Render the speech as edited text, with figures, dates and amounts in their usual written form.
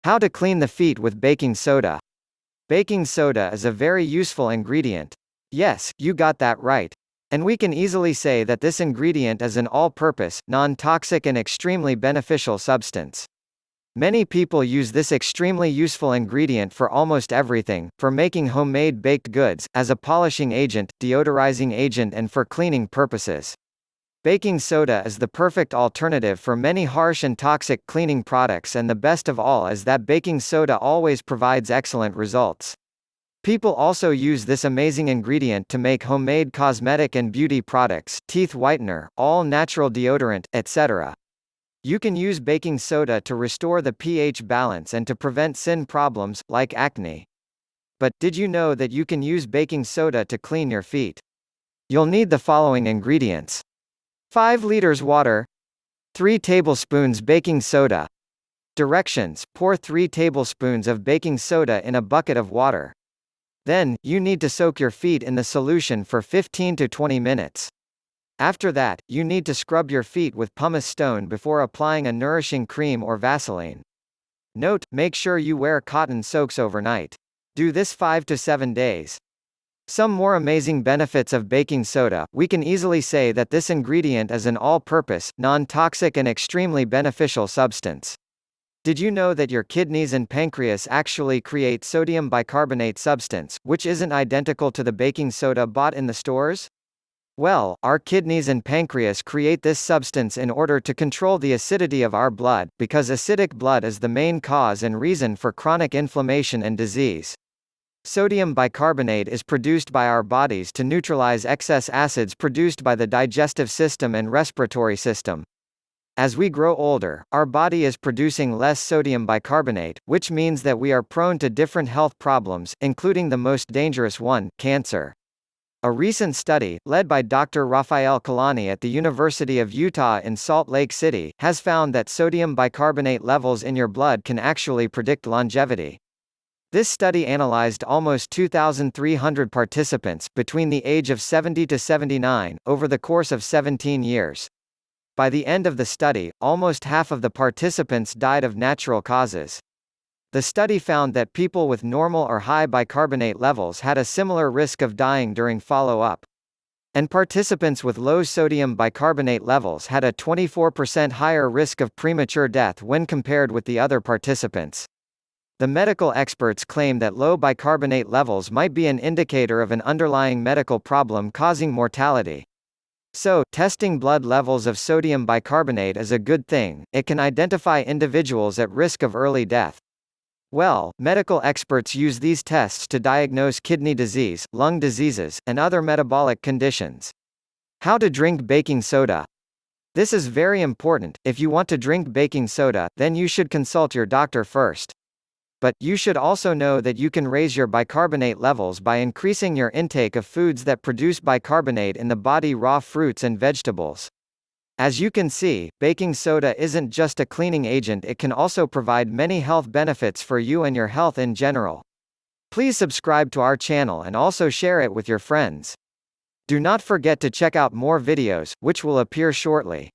How to clean the feet with baking soda. Baking soda is a very useful ingredient. Yes, you got that right. And we can easily say that this ingredient is an all-purpose, non-toxic and extremely beneficial substance. Many people use this extremely useful ingredient for almost everything, for making homemade baked goods, as a polishing agent, deodorizing agent and for cleaning purposes. Baking soda is the perfect alternative for many harsh and toxic cleaning products, and the best of all is that baking soda always provides excellent results. People also use this amazing ingredient to make homemade cosmetic and beauty products, teeth whitener, all-natural deodorant, etc. You can use baking soda to restore the pH balance and to prevent skin problems, like acne. But, did you know that you can use baking soda to clean your feet? You'll need the following ingredients. 5 liters water. 3 tablespoons baking soda. Directions: pour 3 tablespoons of baking soda in a bucket of water. Then, you need to soak your feet in the solution for 15 to 20 minutes. After that, you need to scrub your feet with pumice stone before applying a nourishing cream or Vaseline. Note: make sure you wear cotton socks overnight. Do this 5 to 7 days. Some more amazing benefits of baking soda. We can easily say that this ingredient is an all-purpose, non-toxic and extremely beneficial substance. Did you know that your kidneys and pancreas actually create sodium bicarbonate substance, which isn't identical to the baking soda bought in the stores? Well, our kidneys and pancreas create this substance in order to control the acidity of our blood, because acidic blood is the main cause and reason for chronic inflammation and disease. Sodium bicarbonate is produced by our bodies to neutralize excess acids produced by the digestive system and respiratory system. As we grow older, our body is producing less sodium bicarbonate, which means that we are prone to different health problems, including the most dangerous one, cancer. A recent study, led by Dr. Rafael Kalani at the University of Utah in Salt Lake City, has found that sodium bicarbonate levels in your blood can actually predict longevity. This study analyzed almost 2,300 participants, between the age of 70 to 79, over the course of 17 years. By the end of the study, almost half of the participants died of natural causes. The study found that people with normal or high bicarbonate levels had a similar risk of dying during follow-up. And participants with low sodium bicarbonate levels had a 24% higher risk of premature death when compared with the other participants. The medical experts claim that low bicarbonate levels might be an indicator of an underlying medical problem causing mortality. So, testing blood levels of sodium bicarbonate is a good thing. It can identify individuals at risk of early death. Well, medical experts use these tests to diagnose kidney disease, lung diseases, and other metabolic conditions. How to drink baking soda. This is very important. If you want to drink baking soda, then you should consult your doctor first. But, you should also know that you can raise your bicarbonate levels by increasing your intake of foods that produce bicarbonate in the body: raw fruits and vegetables. As you can see, baking soda isn't just a cleaning agent, it can also provide many health benefits for you and your health in general. Please subscribe to our channel and also share it with your friends. Do not forget to check out more videos, which will appear shortly.